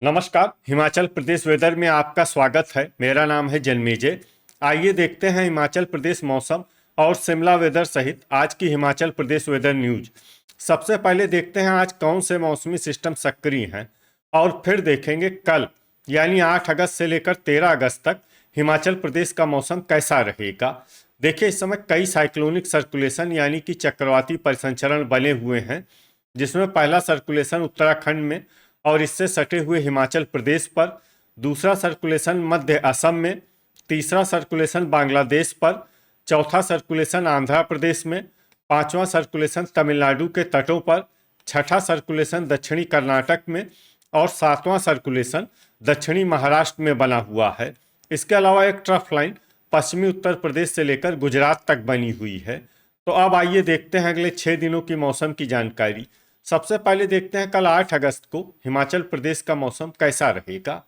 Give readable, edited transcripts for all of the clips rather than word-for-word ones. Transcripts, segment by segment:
नमस्कार। हिमाचल प्रदेश वेदर में आपका स्वागत है। मेरा नाम है जन्मेजय। आइए देखते हैं हिमाचल प्रदेश मौसम और शिमला वेदर सहित आज की हिमाचल प्रदेश वेदर न्यूज। सबसे पहले देखते हैं आज कौन से मौसमी सिस्टम सक्रिय हैं और फिर देखेंगे कल यानी 8 अगस्त से लेकर 13 अगस्त तक हिमाचल प्रदेश का मौसम कैसा रहेगा। देखिए, इस समय कई साइक्लोनिक सर्कुलेशन यानी कि चक्रवाती परिसंचरण बने हुए हैं, जिसमें पहला सर्कुलेशन उत्तराखंड में और इससे सटे हुए हिमाचल प्रदेश पर, दूसरा सर्कुलेशन मध्य असम में, तीसरा सर्कुलेशन बांग्लादेश पर, चौथा सर्कुलेशन आंध्र प्रदेश में, पांचवा सर्कुलेशन तमिलनाडु के तटों पर, छठा सर्कुलेशन दक्षिणी कर्नाटक में और सातवां सर्कुलेशन दक्षिणी महाराष्ट्र में बना हुआ है। इसके अलावा एक ट्रफ लाइन पश्चिमी उत्तर प्रदेश से लेकर गुजरात तक बनी हुई है। तो अब आइए देखते हैं अगले 6 दिनों की मौसम की जानकारी। सबसे पहले देखते हैं कल 8 अगस्त को हिमाचल प्रदेश का मौसम कैसा रहेगा।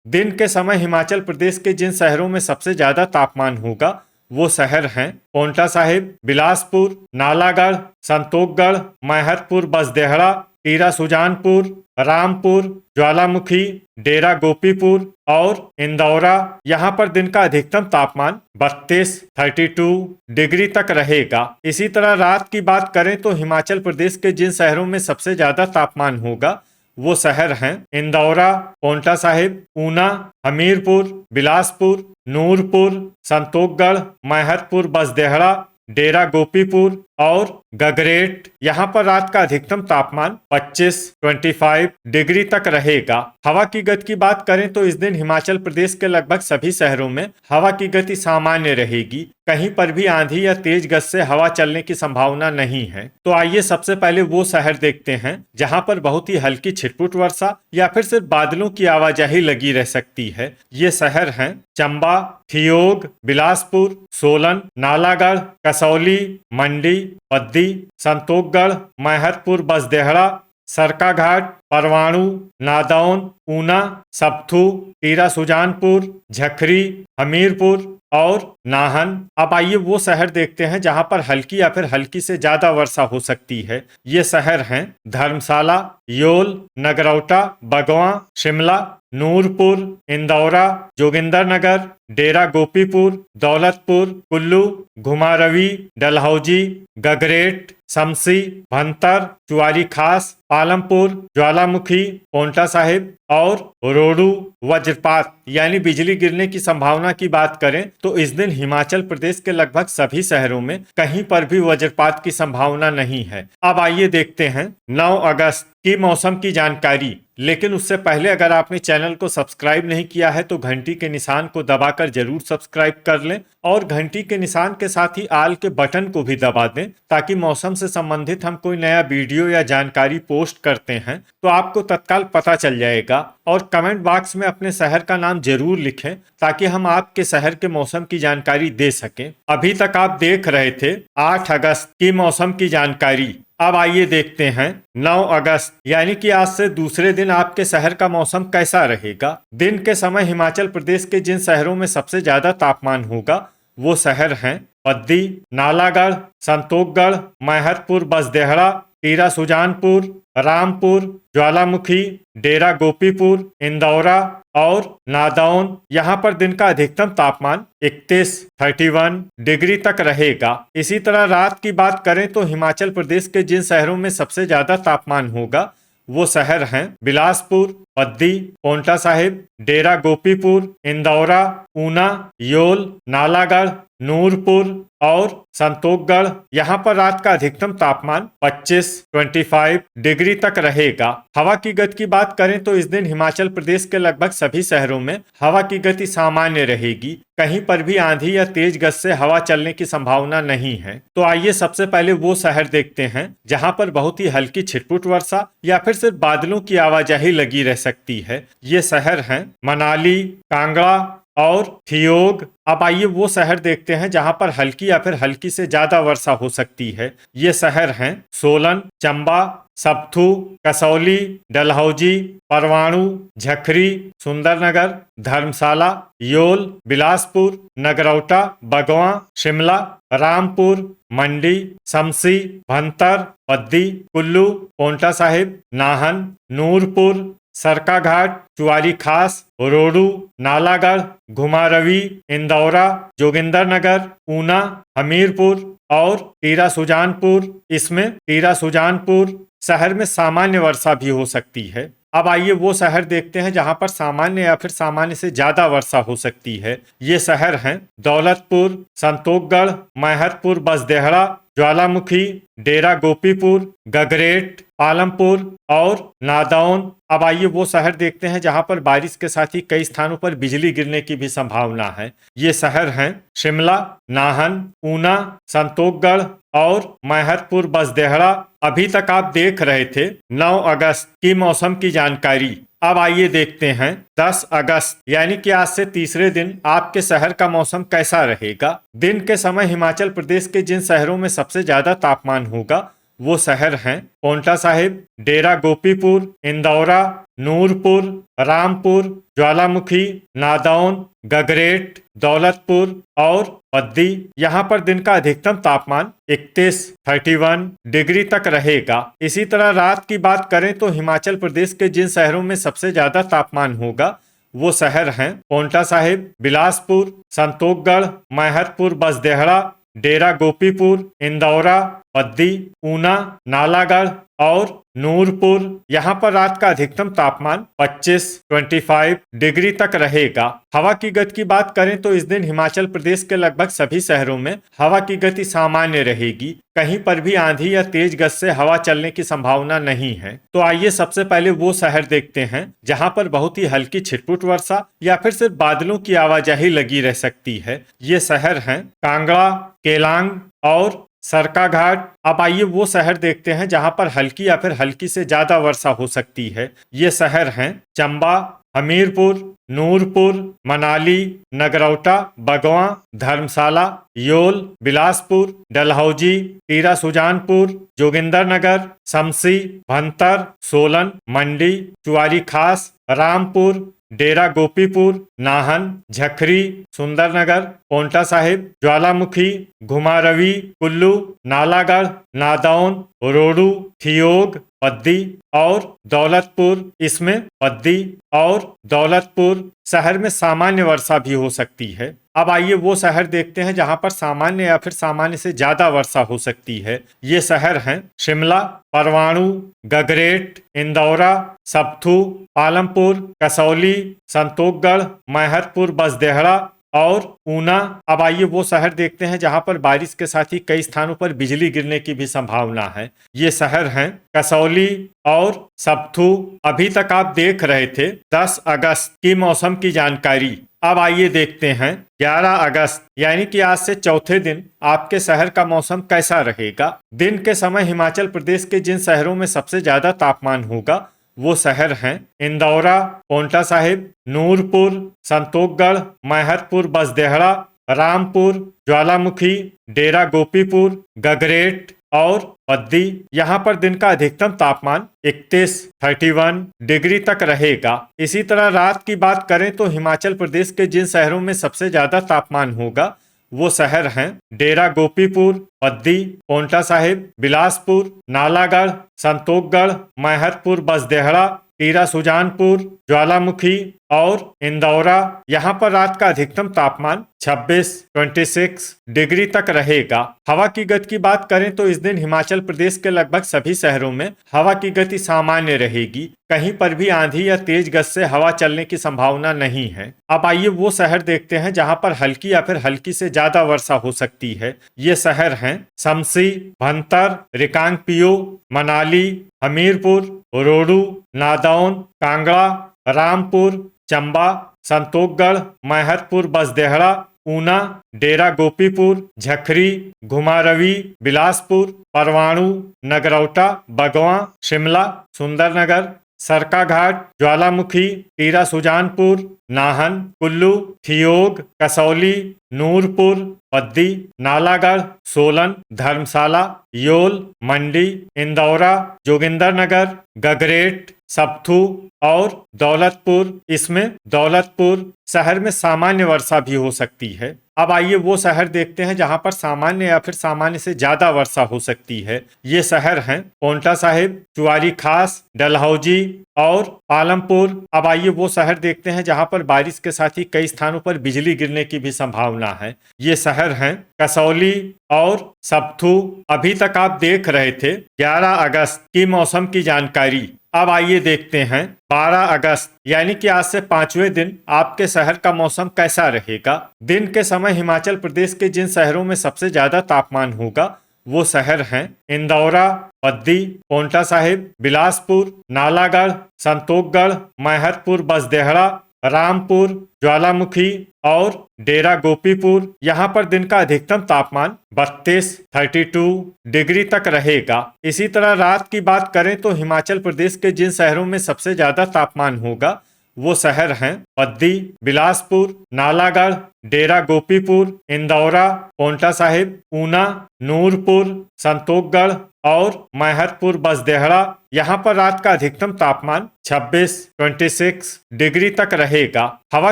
दिन के समय हिमाचल प्रदेश के जिन शहरों में सबसे ज्यादा तापमान होगा वो शहर हैं पांवटा साहिब, बिलासपुर, नालागढ़, संतोखगढ़, मैहतपुर, बसदेहड़ा, टीरा सुजानपुर, रामपुर, ज्वालामुखी, डेरा गोपीपुर और इंदौरा। यहाँ पर दिन का अधिकतम तापमान 32 डिग्री तक रहेगा। इसी तरह रात की बात करें तो हिमाचल प्रदेश के जिन शहरों में सबसे ज्यादा तापमान होगा वो शहर हैं इंदौरा, पांवटा साहिब, ऊना, हमीरपुर, बिलासपुर, नूरपुर, संतोखगढ़, मैहतपुर, बसदेहड़ा, डेरा गोपीपुर और गगरेट। यहाँ पर रात का अधिकतम तापमान 25 डिग्री तक रहेगा। हवा की गति की बात करें तो इस दिन हिमाचल प्रदेश के लगभग सभी शहरों में हवा की गति सामान्य रहेगी। कहीं पर भी आंधी या तेज गति से हवा चलने की संभावना नहीं है। तो आइए सबसे पहले वो शहर देखते हैं जहां पर बहुत ही हल्की छिटपुट वर्षा या फिर सिर्फ बादलों की आवाजाही लगी रह सकती है। ये शहर हैं चंबा, ठियोग, बिलासपुर, सोलन, नालागढ़, कसौली, मंडी, पद्दी, संतोखगढ़, मैहतपुर, बसदेहड़ा, सरकाघाट, परवाणु, नादौन, ऊना, सप्थू, टीरा सुजानपुर, झखरी, हमीरपुर और नाहन। अब आइए वो शहर देखते हैं जहां पर हल्की या फिर हल्की से ज्यादा वर्षा हो सकती है। ये शहर हैं धर्मशाला, योल, नगरौटा, बगवां, शिमला, नूरपुर, इंदौरा, जोगिंदरनगर, डेरा गोपीपुर, दौलतपुर, कुल्लू, घुमारवी, डलहौजी, गगरेट, शमसी, भंतर, चुआरी खास, पालमपुर, ज्वालामुखी, पांवटा साहिब और रोडू। वज्रपात यानी बिजली गिरने की संभावना की बात करें तो इस दिन हिमाचल प्रदेश के लगभग सभी शहरों में कहीं पर भी वज्रपात की संभावना नहीं है। अब आइए देखते हैं 9 अगस्त की मौसम की जानकारी। लेकिन उससे पहले अगर आपने चैनल को सब्सक्राइब नहीं किया है तो घंटी के निशान को दबाकर जरूर सब्सक्राइब कर लें और घंटी के निशान के साथ ही आल के बटन को भी दबा दें, ताकि मौसम से संबंधित हम कोई नया वीडियो या जानकारी पोस्ट करते हैं तो आपको तत्काल पता चल जाएगा। और कमेंट बॉक्स में अपने शहर का नाम जरूर लिखें ताकि हम आपके शहर के मौसम की जानकारी दे सकें। अभी तक आप देख रहे थे 8 अगस्त की मौसम की जानकारी। अब आइए देखते हैं 9 अगस्त यानी कि आज से दूसरे दिन आपके शहर का मौसम कैसा रहेगा। दिन के समय हिमाचल प्रदेश के जिन शहरों में सबसे ज्यादा तापमान होगा वो शहर हैं पद्दी, नालागढ़, संतोखगढ़, मैहतपुर, बसदेहड़ा, टीरा सुजानपुर, रामपुर, ज्वालामुखी, डेरा गोपीपुर, इंदौरा और नादौन। यहाँ पर दिन का अधिकतम तापमान 31 डिग्री तक रहेगा। इसी तरह रात की बात करें तो हिमाचल प्रदेश के जिन शहरों में सबसे ज्यादा तापमान होगा वो शहर हैं बिलासपुर, पद्दी, पांवटा साहिब, डेरा गोपीपुर, इंदौरा, ऊना, योल, नालागढ़, नूरपुर और संतोखगढ़। यहाँ पर रात का अधिकतम तापमान 25 डिग्री तक रहेगा। हवा की गति की बात करें तो इस दिन हिमाचल प्रदेश के लगभग सभी शहरों में हवा की गति सामान्य रहेगी। कहीं पर भी आंधी या तेज गति से हवा चलने की संभावना नहीं है। तो आइए सबसे पहले वो शहर देखते हैं जहां पर बहुत ही हल्की छिटपुट वर्षा या फिर सिर्फ बादलों की आवाजाही लगी रह सकती है। ये शहर हैं मनाली, कांगड़ा और ठियोग। अब आइए वो शहर देखते हैं जहां पर हल्की या फिर हल्की से ज्यादा वर्षा हो सकती है। ये शहर हैं सोलन, चंबा, सप्थू, कसौली, डलहौजी, परवाणु, झखरी, सुंदरनगर, धर्मशाला, योल, बिलासपुर, नगरौटा, बगवां, शिमला, रामपुर, मंडी, शमसी, भंतर, पद्दी, कुल्लू, पांवटा साहिब, नाहन, नूरपुर, सरकाघाट, चुआरी खास, रोडू, नालागढ़, घुमारवी, इंदौरा, जोगिंदरनगर, ऊना, हमीरपुर और टीरा सुजानपुर। इसमें टीरा सुजानपुर शहर में सामान्य वर्षा भी हो सकती है। अब आइए वो शहर देखते हैं जहां पर सामान्य या फिर सामान्य से ज्यादा वर्षा हो सकती है। ये शहर हैं दौलतपुर, संतोखगढ़, मैहतपुर बसदेहड़ा, ज्वालामुखी, डेरा गोपीपुर, गगरेट, पालमपुर और नादौन। अब आइए वो शहर देखते हैं जहां पर बारिश के साथ ही कई स्थानों पर बिजली गिरने की भी संभावना है। ये शहर हैं शिमला, नाहन, ऊना, संतोखगढ़ और मैहतपुर बसदेहड़ा। अभी तक आप देख रहे थे 9 अगस्त की मौसम की जानकारी। अब आइए देखते हैं 10 अगस्त यानी कि आज से तीसरे दिन आपके शहर का मौसम कैसा रहेगा। दिन के समय हिमाचल प्रदेश के जिन शहरों में सबसे ज्यादा तापमान होगा वो शहर हैं पोंटा साहिब, डेरा गोपीपुर, इंदौरा, नूरपुर, रामपुर, ज्वालामुखी, नादौन, गगरेट, दौलतपुर और पद्दी। यहाँ पर दिन का अधिकतम तापमान 31 डिग्री तक रहेगा। इसी तरह रात की बात करें तो हिमाचल प्रदेश के जिन शहरों में सबसे ज्यादा तापमान होगा वो शहर हैं पोंटा साहिब, बिलासपुर, संतोखगढ़, मैहतपुर बसदेहड़ा, डेरा गोपीपुर, इंदौरा, पद्दी, ऊना, नालागढ़ और नूरपुर। यहाँ पर रात का अधिकतम तापमान 25 डिग्री तक रहेगा। हवा की गति की बात करें तो इस दिन हिमाचल प्रदेश के लगभग सभी शहरों में हवा की गति सामान्य रहेगी। कहीं पर भी आंधी या तेज गति से हवा चलने की संभावना नहीं है। तो आइए सबसे पहले वो शहर देखते हैं जहाँ पर बहुत ही हल्की छिटपुट वर्षा या फिर सिर्फ बादलों की आवाजाही लगी रह सकती है। ये शहर हैं कांगड़ा, केलांग और सरकाघाट। अब आइए वो शहर देखते हैं जहां पर हल्की या फिर हल्की से ज्यादा वर्षा हो सकती है। ये शहर हैं चंबा, हमीरपुर, नूरपुर, मनाली, नगरौटा, बगवां, धर्मशाला, योल, बिलासपुर, डलहौजी, टीरा सुजानपुर, जोगिंदरनगर, शमसी, भंतर, सोलन, मंडी, चुआरी खास, रामपुर, डेरा गोपीपुर, नाहन, झखरी, सुंदरनगर, पोंटा साहिब, ज्वालामुखी, घुमारवी, कुल्लू, नालागढ़, नादौन, रोडू, थियोग, पद्दी और दौलतपुर। इसमें पद्दी और दौलतपुर शहर में सामान्य वर्षा भी हो सकती है। अब आइए वो शहर देखते हैं जहां पर सामान्य या फिर सामान्य से ज्यादा वर्षा हो सकती है। ये शहर हैं शिमला, परवाणु, गगरेट, इंदौरा, सब्थू, पालमपुर, कसौली, संतोखगढ़, मैहतपुर बसदेहड़ा और ऊना। अब आइए वो शहर देखते हैं जहां पर बारिश के साथ ही कई स्थानों पर बिजली गिरने की भी संभावना है। ये शहर हैं कसौली और सब्थू। अभी तक आप देख रहे थे 10 अगस्त की मौसम की जानकारी। अब आइए देखते हैं 11 अगस्त यानी कि आज से चौथे दिन आपके शहर का मौसम कैसा रहेगा। दिन के समय हिमाचल प्रदेश के जिन शहरों में सबसे ज्यादा तापमान होगा वो शहर हैं इंदौरा, पोंटा साहिब, नूरपुर, संतोखगढ़, मैहतपुर बसदेहड़ा, रामपुर, ज्वालामुखी, डेरा गोपीपुर, गगरेट और पद्दी। यहाँ पर दिन का अधिकतम तापमान 31 डिग्री तक रहेगा। इसी तरह रात की बात करें तो हिमाचल प्रदेश के जिन शहरों में सबसे ज्यादा तापमान होगा वो शहर हैं डेरा गोपीपुर, पद्दी, पोंटा साहिब, बिलासपुर, नालागढ़, संतोखगढ़, मैहतपुर बसदेहड़ा, टीरा सुजानपुर, ज्वालामुखी और इंदौरा। यहाँ पर रात का अधिकतम तापमान 26 डिग्री तक रहेगा। हवा की गति की बात करें तो इस दिन हिमाचल प्रदेश के लगभग सभी शहरों में हवा की गति सामान्य रहेगी। कहीं पर भी आंधी या तेज गति से हवा चलने की संभावना नहीं है। अब आइए वो शहर देखते हैं जहां पर हल्की या फिर हल्की से ज्यादा वर्षा हो सकती है। ये शहर हैं शमसी, भंतर, रिकांगपिओ, मनाली, हमीरपुर, रोडू, नादौन, कांगड़ा, रामपुर, चंबा, संतोखगढ़, मैहतपुर बसदेहड़ा, ऊना, डेरा गोपीपुर, झखरी, घुमारवी, बिलासपुर, परवाणु, नगरौटा, बगवां, शिमला, सुंदरनगर, सरकाघाट, ज्वालामुखी, टीरा सुजानपुर, नाहन, कुल्लू, थियोग, कसौली, नूरपुर, पद्दी, नालागढ़, सोलन, धर्मशाला, योल, मंडी, इंदौरा, जोगिंदरनगर, गगरेट, सब्थू और दौलतपुर। इसमें दौलतपुर शहर में सामान्य वर्षा भी हो सकती है। अब आइए वो शहर देखते हैं जहां पर सामान्य या फिर सामान्य से ज्यादा वर्षा हो सकती है। ये शहर हैं पोंटा साहिब, चुआरी खास, डलहौजी, और पालमपुर। अब आइए वो शहर देखते हैं जहां पर बारिश के साथ ही कई स्थानों पर बिजली गिरने की भी संभावना है। ये शहर हैं कसौली और सप्थू। अभी तक आप देख रहे थे 11 अगस्त की मौसम की जानकारी। अब आइए देखते हैं 12 अगस्त यानी कि आज से 5वें दिन आपके शहर का मौसम कैसा रहेगा। दिन के समय हिमाचल प्रदेश के जिन शहरों में सबसे ज्यादा तापमान होगा वो शहर हैं इंदौरा, पद्दी, पोंटा साहिब, बिलासपुर, नालागढ़, संतोखगढ़, मैहतपुर, बसदेहड़ा, रामपुर, ज्वालामुखी और डेरा गोपीपुर। यहाँ पर दिन का अधिकतम तापमान 32 डिग्री तक रहेगा। इसी तरह रात की बात करें तो हिमाचल प्रदेश के जिन शहरों में सबसे ज्यादा तापमान होगा वो शहर हैं पद्दी, बिलासपुर, नालागढ़, डेरा गोपीपुर, इंदौरा, पोंटा साहिब, ऊना, नूरपुर, संतोखगढ़ और मैहतपुर, बसदेहड़ा। यहाँ पर रात का अधिकतम तापमान 26 डिग्री तक रहेगा। हवा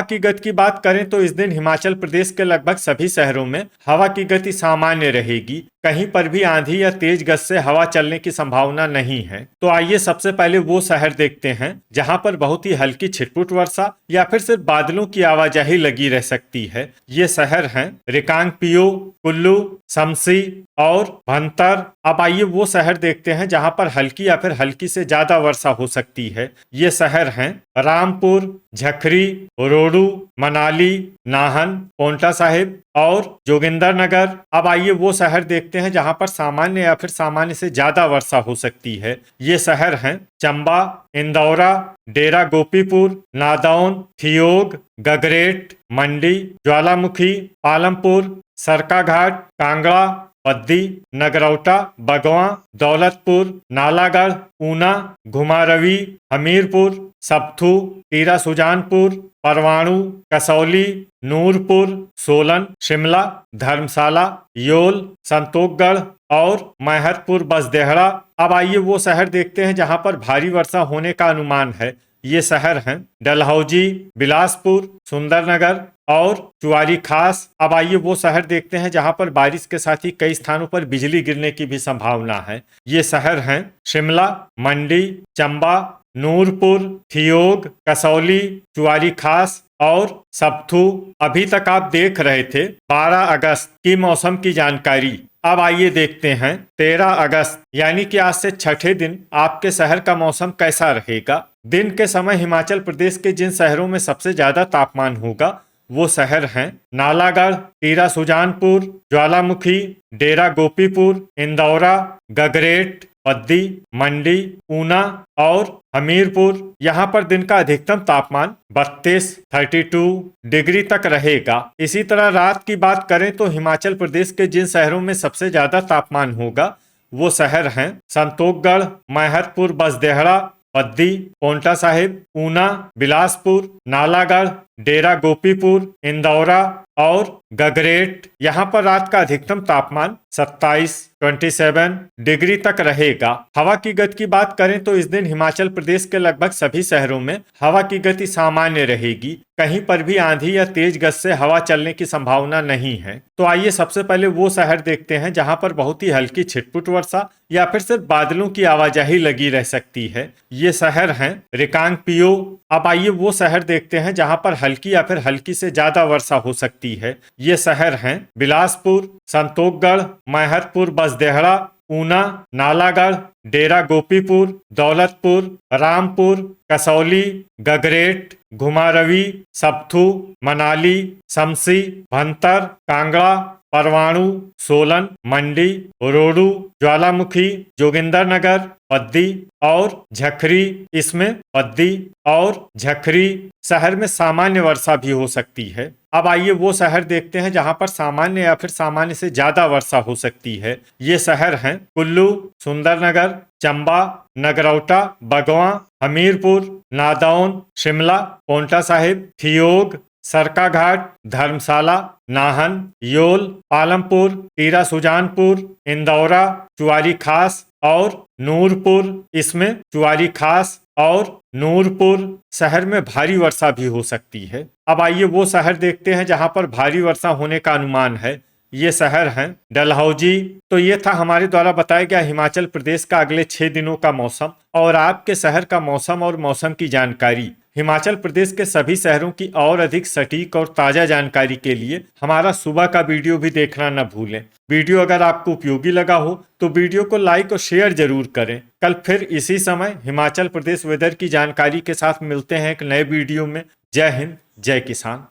की गति की बात करें तो इस दिन हिमाचल प्रदेश के लगभग सभी शहरों में हवा की गति सामान्य रहेगी। कहीं पर भी आंधी या तेज गति से हवा चलने की संभावना नहीं है। तो आइए सबसे पहले वो शहर देखते हैं जहां पर बहुत ही हल्की छिटपुट वर्षा या फिर सिर्फ बादलों की आवाजाही लगी रह सकती है। ये शहर हैं रिकांगपिओ, कुल्लू, शमसी और भंतर। अब आइए वो शहर देखते हैं जहां पर हल्की या फिर हल्की से ज्यादा वर्षा हो सकती है। ये शहर हैं रामपुर, झखरी, रोडू, मनाली, नाहन, पोंटा साहिब और जोगिंदरनगर। अब आइए वो शहर देखते हैं जहां पर सामान्य या फिर सामान्य से ज्यादा वर्षा हो सकती है। ये शहर हैं चंबा, इंदौरा, डेरा गोपीपुर, नादौन, थियोग, गगरेट, मंडी, ज्वालामुखी, पालमपुर, सरकाघाट, कांगड़ा, पद्दी, नगरौटा, बगवां, दौलतपुर, नालागढ़, ऊना, घुमारवी, हमीरपुर, सप्थू, टीरा सुजानपुर, परवाणु, कसौली, नूरपुर, सोलन, शिमला, धर्मशाला, योल, संतोखगढ़ और मैहतपुर, बसदेहड़ा। अब आइए वो शहर देखते हैं जहां पर भारी वर्षा होने का अनुमान है। ये शहर हैं डलहौजी, बिलासपुर, सुंदरनगर और चुआरी खास। अब आइए वो शहर देखते हैं जहां पर बारिश के साथ ही कई स्थानों पर बिजली गिरने की भी संभावना है। ये शहर हैं शिमला, मंडी, चंबा, नूरपुर, थियोग, कसौली, चुआरी खास और सप्थू। अभी तक आप देख रहे थे 12 अगस्त की मौसम की जानकारी। अब आइए देखते हैं 13 अगस्त यानी कि आज से छठे दिन आपके शहर का मौसम कैसा रहेगा। दिन के समय हिमाचल प्रदेश के जिन शहरों में सबसे ज्यादा तापमान होगा वो शहर हैं नालागढ़, टीरा सुजानपुर, ज्वालामुखी, डेरा गोपीपुर, इंदौरा, गगरेट, पद्दी, मंडी, ऊना और हमीरपुर। यहाँ पर दिन का अधिकतम तापमान 32 डिग्री तक रहेगा। इसी तरह रात की बात करें तो हिमाचल प्रदेश के जिन शहरों में सबसे ज्यादा तापमान होगा वो शहर हैं संतोखगढ़, मैहतपुर, बसदेहड़ा, पद्दी, पोंटा साहिब, ऊना, बिलासपुर, नालागढ़, डेरा गोपीपुर, इंदौरा और गगरेट। यहाँ पर रात का अधिकतम तापमान 27 डिग्री तक रहेगा। हवा की गति की बात करें तो इस दिन हिमाचल प्रदेश के लगभग सभी शहरों में हवा की गति सामान्य रहेगी। कहीं पर भी आंधी या तेज गति से हवा चलने की संभावना नहीं है। तो आइए सबसे पहले वो शहर देखते हैं जहां पर बहुत ही हल्की छिटपुट वर्षा या फिर सिर्फ बादलों की आवाजाही लगी रह सकती है। ये शहर हैं रिकांगपिओ। अब आइए वो शहर देखते हैं जहां पर हल्की या फिर हल्की से ज्यादा वर्षा हो सकती है। ये शहर हैं बिलासपुर, संतोखगढ़, मैहतपुर, बसदेहड़ा, ऊना, नालागढ़, डेरा गोपीपुर, दौलतपुर, रामपुर, कसौली, गगरेट, घुमारवी, सप्थू, मनाली, शमसी, भंतर, कांगड़ा, परवाणु, सोलन, मंडी, रोडू, ज्वालामुखी, जोगिंदरनगर, पद्दी और झखरी। इसमें पद्दी और झखरी शहर में सामान्य वर्षा भी हो सकती है। अब आइए वो शहर देखते हैं जहां पर सामान्य या फिर सामान्य से ज्यादा वर्षा हो सकती है। ये शहर हैं कुल्लू, सुंदरनगर, चंबा, नगरौटा, बगवां, हमीरपुर, नादौन, शिमला, पोंटा साहिब, थियोग, सरकाघाट, धर्मशाला, नाहन, योल, पालमपुर, टीरा सुजानपुर, इंदौरा, चुआरी खास और नूरपुर। इसमें चुआरी खास और नूरपुर शहर में भारी वर्षा भी हो सकती है। अब आइए वो शहर देखते हैं जहां पर भारी वर्षा होने का अनुमान है। ये शहर हैं डलहौजी। तो ये था हमारे द्वारा बताया गया हिमाचल प्रदेश का अगले 6 दिनों का मौसम और आपके शहर का मौसम और मौसम की जानकारी। हिमाचल प्रदेश के सभी शहरों की और अधिक सटीक और ताजा जानकारी के लिए हमारा सुबह का वीडियो भी देखना न भूलें। वीडियो अगर आपको उपयोगी लगा हो तो वीडियो को लाइक और शेयर जरूर करें। कल फिर इसी समय हिमाचल प्रदेश वेदर की जानकारी के साथ मिलते हैं एक नए वीडियो में। जय हिंद, जय किसान।